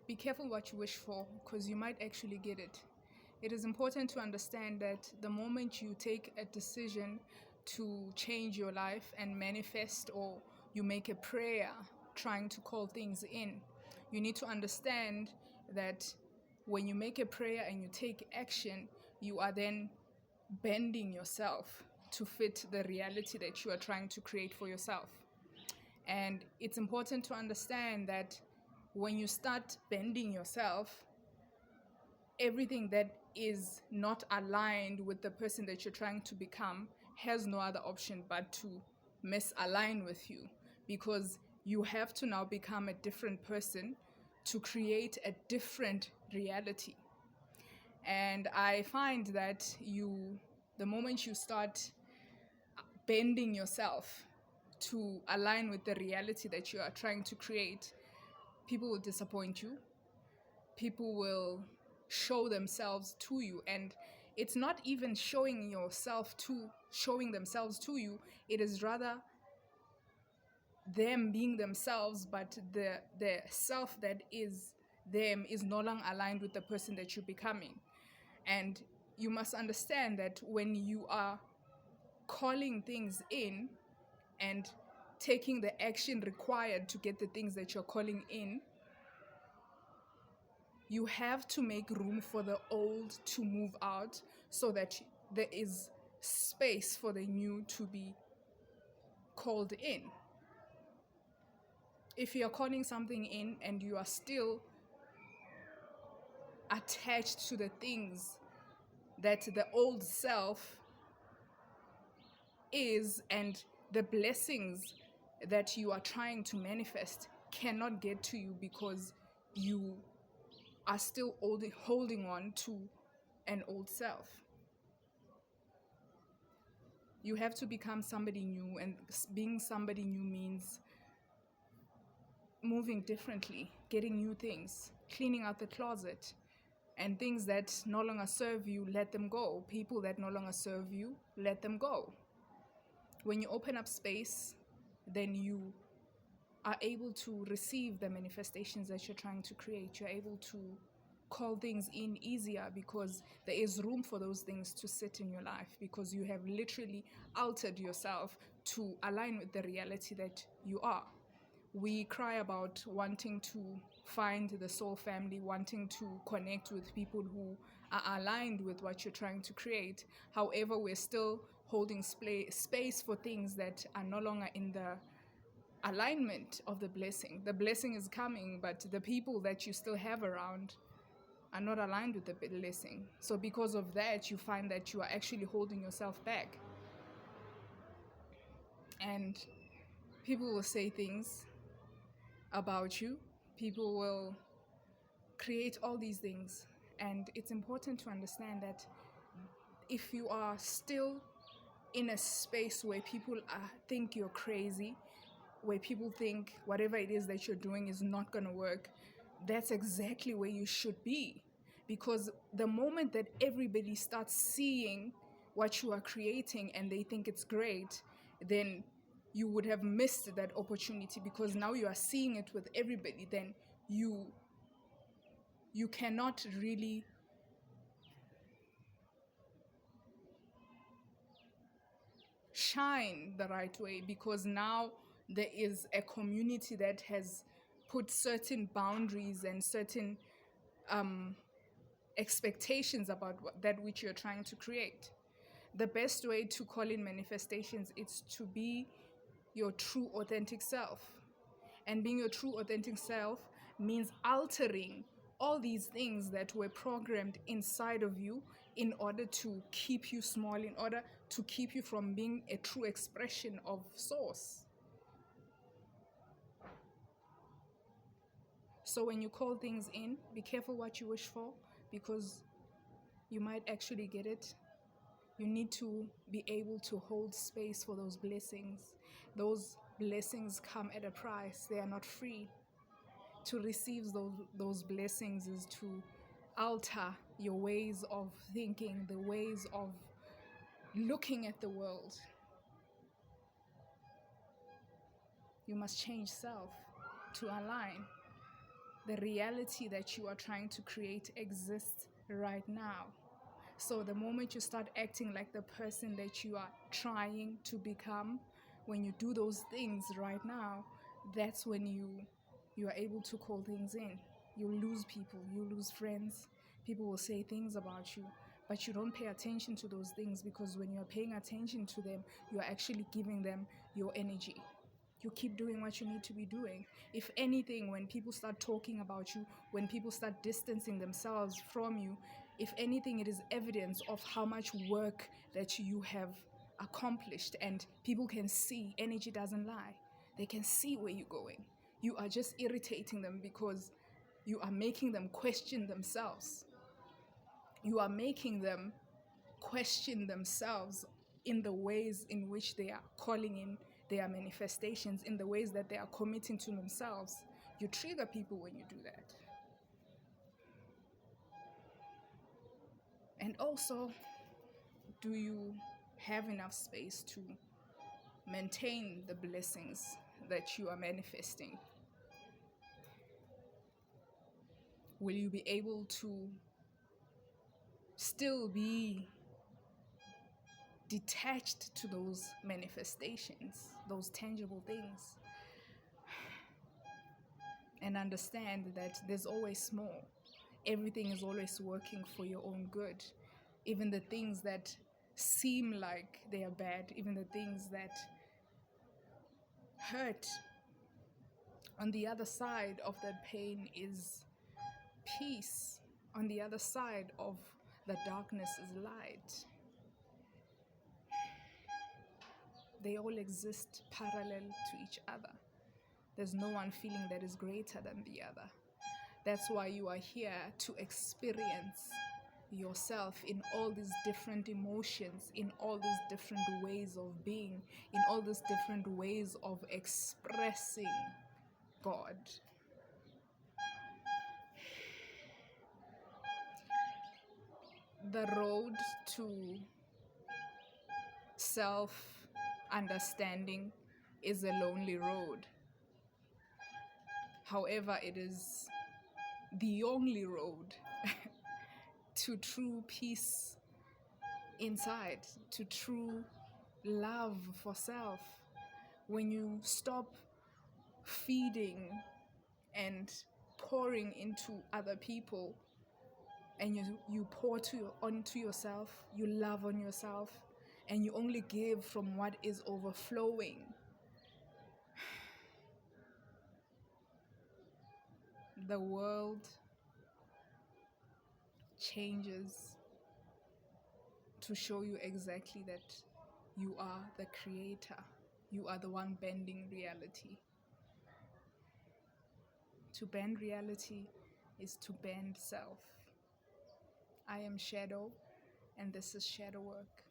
Be careful what you wish for because you might actually get it. It is important to understand that the moment you take a decision to change your life and manifest, or you make a prayer trying to call things in, you need to understand that when you make a prayer and you take action, you are then bending yourself to fit the reality that you are trying to create for yourself. And it's important to understand that when you start bending yourself, everything that is not aligned with the person that you're trying to become has no other option but to misalign with you, because you have to now become a different person to create a different reality. And I find that the moment you start bending yourself to align with the reality that you are trying to create, people will disappoint you. People will show themselves to you, and it's not even showing themselves to you. It is rather them being themselves, but the self that is them is no longer aligned with the person that you're becoming. And you must understand that when you are calling things in and taking the action required to get the things that you're calling in, you have to make room for the old to move out so that there is space for the new to be called in. If you're calling something in and you are still attached to the things that the old self is, and the blessings that you are trying to manifest cannot get to you because you are still holding on to an old self. You have to become somebody new, and being somebody new means moving differently, getting new things, cleaning out the closet, and things that no longer serve you, let them go. People that no longer serve you, let them go. When you open up space, then you are able to receive the manifestations that you're trying to create. You're able to call things in easier because there is room for those things to sit in your life, because you have literally altered yourself to align with the reality that you are. We cry about wanting to find the soul family, wanting to connect with people who are aligned with what you're trying to create. However, we're still holding space for things that are no longer in the alignment of the blessing. The blessing is coming, but the people that you still have around are not aligned with the blessing. So because of that, you find that you are actually holding yourself back. And people will say things about you. People will create all these things. And it's important to understand that if you are still in a space where people think you're crazy, where people think whatever it is that you're doing is not going to work, that's exactly where you should be. Because the moment that everybody starts seeing what you are creating and they think it's great, then you would have missed that opportunity, because now you are seeing it with everybody. Then you cannot really shine the right way, because now there is a community that has put certain boundaries and certain expectations about that which you're trying to create. The best way to call in manifestations is to be your true authentic self. And being your true authentic self means altering all these things that were programmed inside of you in order to keep you small, in order to keep you from being a true expression of source. So when you call things in, be careful what you wish for, because you might actually get it. You need to be able to hold space for those blessings. Those blessings come at a price. They are not free. To receive those blessings is to alter your ways of thinking, the ways of looking at the world. You must change self to align. The reality that you are trying to create exists right now. So the moment you start acting like the person that you are trying to become, when you do those things right now, that's when you are able to call things in. You lose people, you lose friends. People will say things about you, but you don't pay attention to those things, because when you're paying attention to them, you're actually giving them your energy. You keep doing what you need to be doing. If anything, when people start talking about you, when people start distancing themselves from you, if anything, it is evidence of how much work that you have accomplished. And people can see, energy doesn't lie. They can see where you're going. You are just irritating them because you are making them question themselves. You are making them question themselves in the ways in which they are calling in their manifestations, in the ways that they are committing to themselves. You trigger people when you do that. And also, do you have enough space to maintain the blessings that you are manifesting? Will you be able to still be detached to those manifestations, those tangible things, and understand that there's always more? Everything is always working for your own good. Even the things that seem like they are bad, even the things that hurt, on the other side of that pain is peace. On the other side of the darkness is light. They all exist parallel to each other. There's no one feeling that is greater than the other. That's why you are here, to experience yourself in all these different emotions, in all these different ways of being, in all these different ways of expressing God. The road to self-understanding is a lonely road. However, it is the only road to true peace inside, to true love for self. When you stop feeding and pouring into other people, and you pour onto yourself, you love on yourself, and you only give from what is overflowing, the world changes to show you exactly that you are the creator. You are the one bending reality. To bend reality is to bend self. I am Shadow, and this is Shadow Work.